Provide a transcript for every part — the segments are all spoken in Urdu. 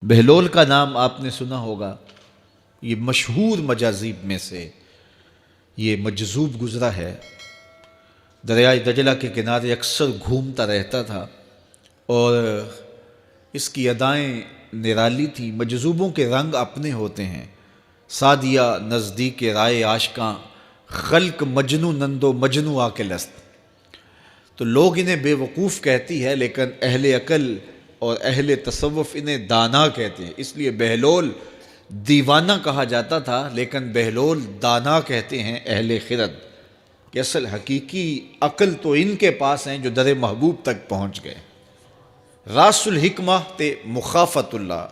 بہلول کا نام آپ نے سنا ہوگا، یہ مشہور مجاذیب میں سے یہ مجذوب گزرا ہے۔ دریائے دجلہ کے کنارے اکثر گھومتا رہتا تھا اور اس کی ادائیں نرالی تھی۔ مجذوبوں کے رنگ اپنے ہوتے ہیں، سادیہ نزدیک رائے عاشقاں، خلق مجنو نندو مجنو آکل است۔ تو لوگ انہیں بے وقوف کہتی ہے، لیکن اہل عقل اور اہل تصوف انہیں دانا کہتے ہیں۔ اس لیے بہلول دیوانہ کہا جاتا تھا، لیکن بہلول دانا کہتے ہیں اہل خرد، کہ اصل حقیقی عقل تو ان کے پاس ہیں جو در محبوب تک پہنچ گئے۔ راس الحکمہ تے مخافت اللہ،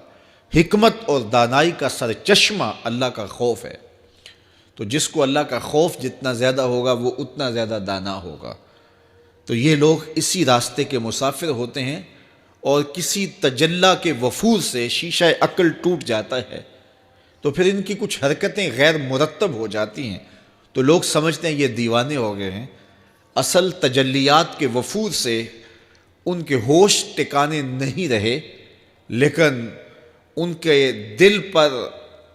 حکمت اور دانائی کا سرچشمہ اللہ کا خوف ہے۔ تو جس کو اللہ کا خوف جتنا زیادہ ہوگا وہ اتنا زیادہ دانا ہوگا۔ تو یہ لوگ اسی راستے کے مسافر ہوتے ہیں، اور کسی تجلی کے وفور سے شیشہ عقل ٹوٹ جاتا ہے تو پھر ان کی کچھ حرکتیں غیر مرتب ہو جاتی ہیں، تو لوگ سمجھتے ہیں یہ دیوانے ہو گئے ہیں۔ اصل تجلیات کے وفور سے ان کے ہوش ٹکانے نہیں رہے، لیکن ان کے دل پر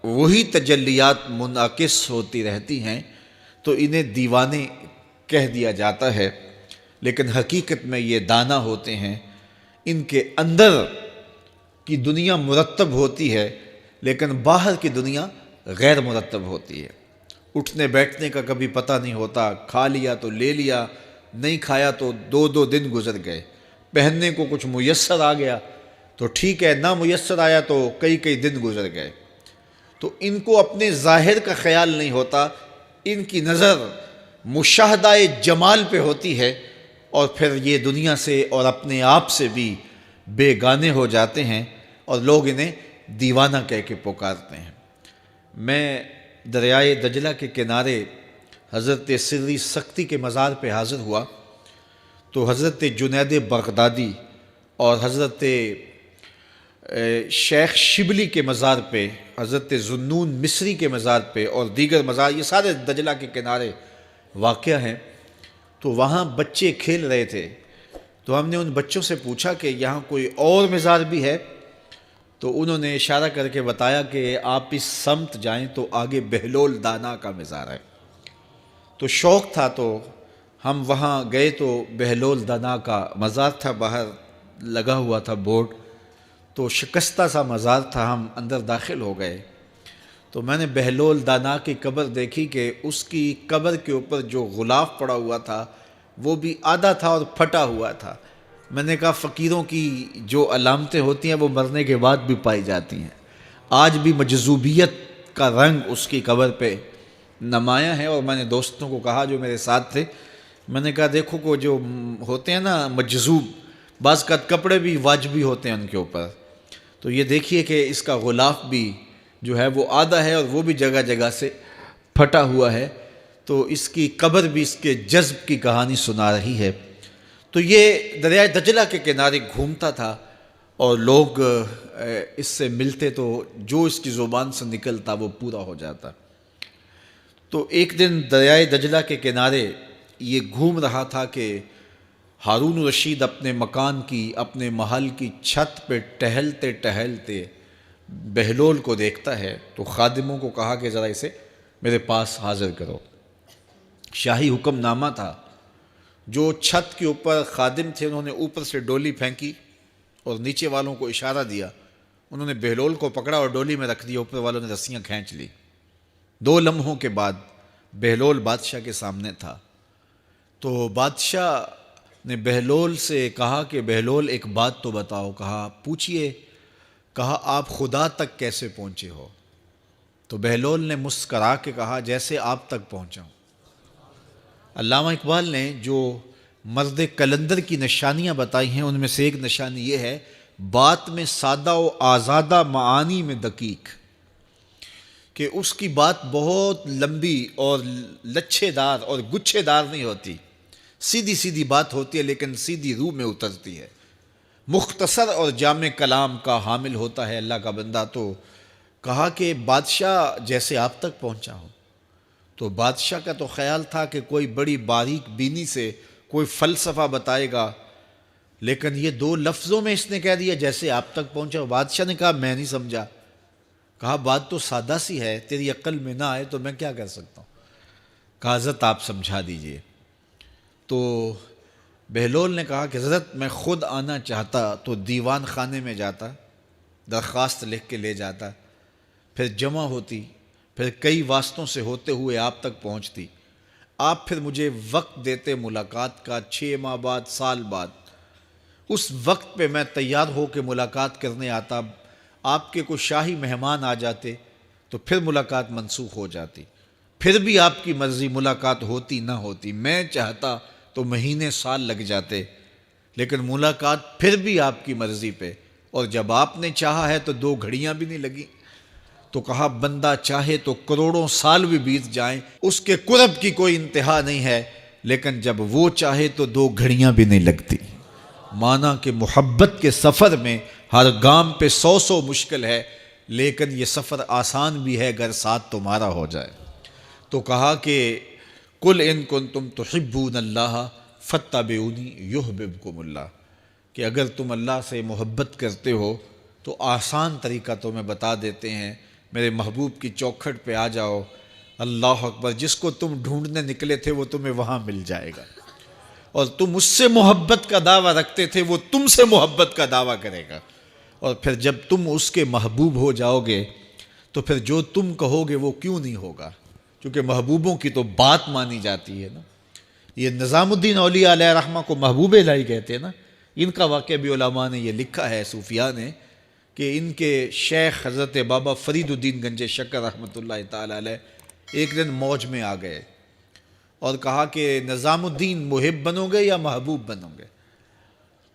وہی تجلیات منعکس ہوتی رہتی ہیں، تو انہیں دیوانے کہہ دیا جاتا ہے، لیکن حقیقت میں یہ دانا ہوتے ہیں۔ ان کے اندر کی دنیا مرتب ہوتی ہے، لیکن باہر کی دنیا غیر مرتب ہوتی ہے۔ اٹھنے بیٹھنے کا کبھی پتہ نہیں ہوتا، کھا لیا تو لے لیا، نہیں کھایا تو دو دو دن گزر گئے۔ پہننے کو کچھ میسر آ گیا تو ٹھیک ہے، نہ میسر آیا تو کئی کئی دن گزر گئے۔ تو ان کو اپنے ظاہر کا خیال نہیں ہوتا، ان کی نظر مشاہدہ جمال پہ ہوتی ہے، اور پھر یہ دنیا سے اور اپنے آپ سے بھی بے گانے ہو جاتے ہیں، اور لوگ انہیں دیوانہ کہہ کے پکارتے ہیں۔ میں دریائے دجلہ کے کنارے حضرت سری سختی کے مزار پہ حاضر ہوا تو حضرت جنید بغدادی اور حضرت شیخ شبلی کے مزار پہ، حضرت ذوالنون مصری کے مزار پہ، اور دیگر مزار، یہ سارے دجلہ کے کنارے واقع ہیں۔ تو وہاں بچے کھیل رہے تھے، تو ہم نے ان بچوں سے پوچھا کہ یہاں کوئی اور مزار بھی ہے؟ تو انہوں نے اشارہ کر کے بتایا کہ آپ اس سمت جائیں تو آگے بہلول دانا کا مزار ہے۔ تو شوق تھا تو ہم وہاں گئے، تو بہلول دانا کا مزار تھا، باہر لگا ہوا تھا بورڈ، تو شکستہ سا مزار تھا، ہم اندر داخل ہو گئے۔ تو میں نے بہلول دانا کی قبر دیکھی کہ اس کی قبر کے اوپر جو غلاف پڑا ہوا تھا وہ بھی آدھا تھا اور پھٹا ہوا تھا۔ میں نے کہا فقیروں کی جو علامتیں ہوتی ہیں وہ مرنے کے بعد بھی پائی جاتی ہیں۔ آج بھی مجذوبیت کا رنگ اس کی قبر پہ نمایاں ہے، اور میں نے دوستوں کو کہا جو میرے ساتھ تھے، میں نے کہا دیکھو کو جو ہوتے ہیں نا مجذوب، بعض کا کپڑے بھی واجبی ہوتے ہیں ان کے اوپر، تو یہ دیکھیے کہ اس کا غلاف بھی جو ہے وہ آدھا ہے، اور وہ بھی جگہ جگہ سے پھٹا ہوا ہے۔ تو اس کی قبر بھی اس کے جذب کی کہانی سنا رہی ہے۔ تو یہ دریائے دجلہ کے کنارے گھومتا تھا، اور لوگ اس سے ملتے تو جو اس کی زبان سے نکلتا وہ پورا ہو جاتا۔ تو ایک دن دریائے دجلہ کے کنارے یہ گھوم رہا تھا کہ ہارون رشید اپنے مکان کی، اپنے محل کی چھت پہ ٹہلتے ٹہلتے بہلول کو دیکھتا ہے، تو خادموں کو کہا کہ ذرا اسے میرے پاس حاضر کرو۔ شاہی حکم نامہ تھا، جو چھت کے اوپر خادم تھے انہوں نے اوپر سے ڈولی پھینکی اور نیچے والوں کو اشارہ دیا، انہوں نے بہلول کو پکڑا اور ڈولی میں رکھ دیا، اوپر والوں نے رسیاں کھینچ لی۔ 2 لمحوں کے بعد بہلول بادشاہ کے سامنے تھا۔ تو بادشاہ نے بہلول سے کہا کہ بہلول ایک بات تو بتاؤ، کہا پوچھئے، کہا آپ خدا تک کیسے پہنچے ہو؟ تو بہلول نے مسکرا کے کہا جیسے آپ تک پہنچا ہوں۔ علامہ اقبال نے جو مرد کلندر کی نشانیاں بتائی ہیں ان میں سے ایک نشانی یہ ہے، بات میں سادہ و آزادہ، معانی میں دقیق، کہ اس کی بات بہت لمبی اور لچھے دار اور گچھے دار نہیں ہوتی، سیدھی سیدھی بات ہوتی ہے لیکن سیدھی روح میں اترتی ہے۔ مختصر اور جامع کلام کا حامل ہوتا ہے اللہ کا بندہ۔ تو کہا کہ بادشاہ جیسے آپ تک پہنچا ہو۔ تو بادشاہ کا تو خیال تھا کہ کوئی بڑی باریک بینی سے کوئی فلسفہ بتائے گا، لیکن یہ 2 لفظوں میں اس نے کہہ دیا جیسے آپ تک پہنچا۔ بادشاہ نے کہا میں نہیں سمجھا۔ کہا بات تو سادہ سی ہے، تیری عقل میں نہ آئے تو میں کیا کر سکتا ہوں؟ کہا حضرت آپ سمجھا دیجئے۔ تو بہلول نے کہا کہ حضرت میں خود آنا چاہتا تو دیوان خانے میں جاتا، درخواست لکھ کے لے جاتا، پھر جمع ہوتی، پھر کئی واسطوں سے ہوتے ہوئے آپ تک پہنچتی، آپ پھر مجھے وقت دیتے ملاقات کا 6 ماہ بعد، سال بعد۔ اس وقت پہ میں تیار ہو کے ملاقات کرنے آتا، آپ کے کوئی شاہی مہمان آ جاتے تو پھر ملاقات منسوخ ہو جاتی، پھر بھی آپ کی مرضی ملاقات ہوتی نہ ہوتی، میں چاہتا تو مہینے سال لگ جاتے، لیکن ملاقات پھر بھی آپ کی مرضی پہ، اور جب آپ نے چاہا ہے تو 2 گھڑیاں بھی نہیں لگی۔ تو کہا بندہ چاہے تو کروڑوں سال بھی بیت جائیں، اس کے قرب کی کوئی انتہا نہیں ہے، لیکن جب وہ چاہے تو 2 گھڑیاں بھی نہیں لگتی۔ مانا کہ محبت کے سفر میں ہر گام پہ 100 مشکل ہے، لیکن یہ سفر آسان بھی ہے اگر ساتھ تمہارا ہو جائے۔ تو کہا کہ قل ان کنتم تحبون اللہ فاتبعونی یحببکم اللہ، کہ اگر تم اللہ سے محبت کرتے ہو تو آسان طریقہ تمہیں بتا دیتے ہیں، میرے محبوب کی چوکھٹ پہ آ جاؤ، اللہ اکبر، جس کو تم ڈھونڈنے نکلے تھے وہ تمہیں وہاں مل جائے گا، اور تم اس سے محبت کا دعویٰ رکھتے تھے وہ تم سے محبت کا دعویٰ کرے گا، اور پھر جب تم اس کے محبوب ہو جاؤ گے تو پھر جو تم کہو گے وہ کیوں نہیں ہوگا، کیونکہ محبوبوں کی تو بات مانی جاتی ہے نا۔ یہ نظام الدین اولیاء علیہ رحمہ کو محبوب الہی کہتے ہیں نا، ان کا واقعہ بھی علماء نے یہ لکھا ہے، صوفیاء نے، کہ ان کے شیخ حضرت بابا فرید الدین گنج شکر رحمۃ اللہ تعالی علیہ ایک دن موج میں آ گئے اور کہا کہ نظام الدین محب بنو گے یا محبوب بنو گے؟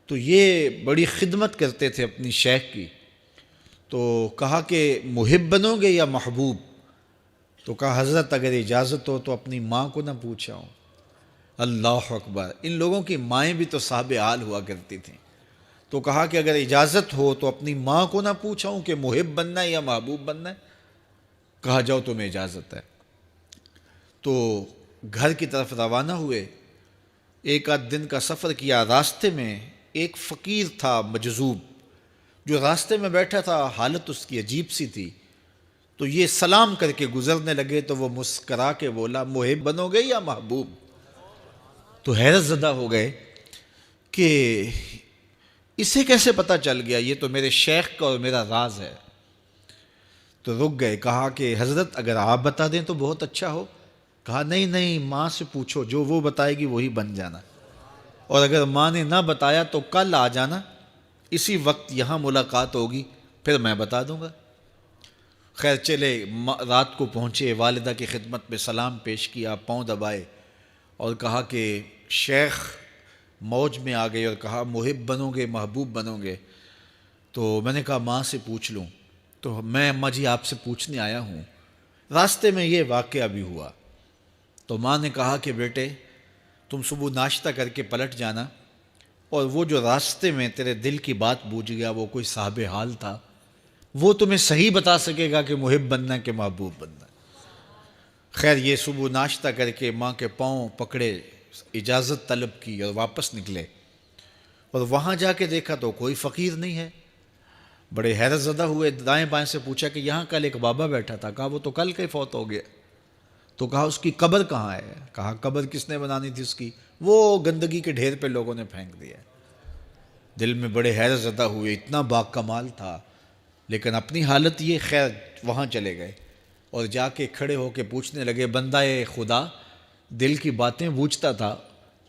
تو یہ بڑی خدمت کرتے تھے اپنی شیخ کی، تو کہا کہ محب بنو گے یا محبوب؟ تو کہا حضرت اگر اجازت ہو تو اپنی ماں کو نہ پوچھاؤں۔ اللہ اکبر، ان لوگوں کی مائیں بھی تو صاحب حال ہوا کرتی تھیں۔ تو کہا کہ اگر اجازت ہو تو اپنی ماں کو نہ پوچھاؤں کہ محب بننا ہے یا محبوب بننا ہے؟ کہا جاؤ تمہیں اجازت ہے۔ تو گھر کی طرف روانہ ہوئے، 1 دن کا سفر کیا، راستے میں ایک فقیر تھا مجذوب، جو راستے میں بیٹھا تھا، حالت اس کی عجیب سی تھی، تو یہ سلام کر کے گزرنے لگے تو وہ مسکرا کے بولا محب بنو گے یا محبوب؟ تو حیرت زدہ ہو گئے کہ اسے کیسے پتہ چل گیا، یہ تو میرے شیخ کا اور میرا راز ہے۔ تو رک گئے، کہا کہ حضرت اگر آپ بتا دیں تو بہت اچھا ہو۔ کہا نہیں نہیں، ماں سے پوچھو، جو وہ بتائے گی وہی بن جانا، اور اگر ماں نے نہ بتایا تو کل آ جانا، اسی وقت یہاں ملاقات ہوگی، پھر میں بتا دوں گا۔ خیر چلے، رات کو پہنچے، والدہ کی خدمت میں سلام پیش کیا، پاؤں دبائے اور کہا کہ شیخ موج میں آ گئے اور کہا محب بنو گے محبوب بنو گے؟ تو میں نے کہا ماں سے پوچھ لوں۔ تو میں اماں جی آپ سے پوچھنے آیا ہوں، راستے میں یہ واقعہ بھی ہوا۔ تو ماں نے کہا کہ بیٹے تم صبح ناشتہ کر کے پلٹ جانا، اور وہ جو راستے میں تیرے دل کی بات بوجھ گیا وہ کوئی صاحب حال تھا، وہ تمہیں صحیح بتا سکے گا کہ محب بننا کہ محبوب بننا۔ خیر یہ صبح ناشتہ کر کے ماں کے پاؤں پکڑے، اجازت طلب کی اور واپس نکلے، اور وہاں جا کے دیکھا تو کوئی فقیر نہیں ہے۔ بڑے حیرت زدہ ہوئے، دائیں بائیں سے پوچھا کہ یہاں کل ایک بابا بیٹھا تھا۔ کہا وہ تو کل کے فوت ہو گیا۔ تو کہا اس کی قبر کہاں ہے؟ کہا قبر کس نے بنانی تھی اس کی؟ وہ گندگی کے ڈھیر پہ لوگوں نے پھینک دیا۔ دل میں بڑے حیرت زدہ ہوئے، اتنا باکمال تھا، لیکن اپنی حالت یہ، خیر وہاں چلے گئے اور جا کے کھڑے ہو کے پوچھنے لگے بندہ خدا دل کی باتیں بوجھتا تھا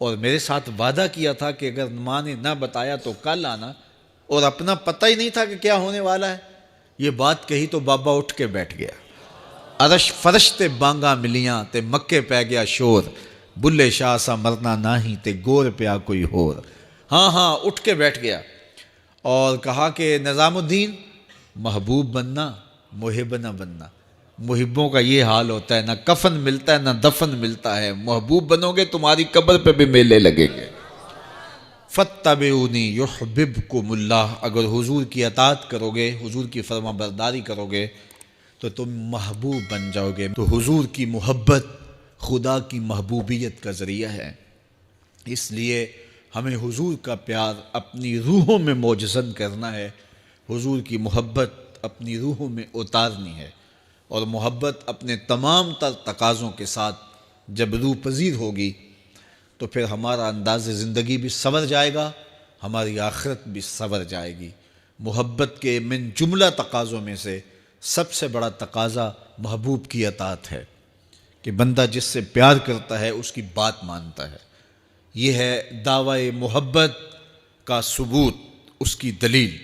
اور میرے ساتھ وعدہ کیا تھا کہ اگر ماں نے نہ بتایا تو کل آنا، اور اپنا پتہ ہی نہیں تھا کہ کیا ہونے والا ہے۔ یہ بات کہی تو بابا اٹھ کے بیٹھ گیا۔ عرش فرش تے بانگا ملیاں تے مکے پہ گیا شور، بلے شاہ سا مرنا ناہی تے گور پیا کوئی ہور۔ ہاں اٹھ کے بیٹھ گیا اور کہا کہ نظام الدین محبوب بننا محب نہ بننا۔ محبوں کا یہ حال ہوتا ہے، نہ کفن ملتا ہے نہ دفن ملتا ہے، محبوب بنو گے تمہاری قبر پہ بھی میلے لگیں گے۔ فاتبعونی یحببکم اللہ، اگر حضور کی اطاعت کرو گے، حضور کی فرما برداری کرو گے تو تم محبوب بن جاؤ گے۔ تو حضور کی محبت خدا کی محبوبیت کا ذریعہ ہے، اس لیے ہمیں حضور کا پیار اپنی روحوں میں موجزن کرنا ہے، حضور کی محبت اپنی روحوں میں اتارنی ہے، اور محبت اپنے تمام تر تقاضوں کے ساتھ جب روح پذیر ہوگی تو پھر ہمارا انداز زندگی بھی سنور جائے گا، ہماری آخرت بھی سنور جائے گی۔ محبت کے من جملہ تقاضوں میں سے سب سے بڑا تقاضا محبوب کی اطاعت ہے، کہ بندہ جس سے پیار کرتا ہے اس کی بات مانتا ہے۔ یہ ہے دعوی محبت کا ثبوت، اس کی دلیل۔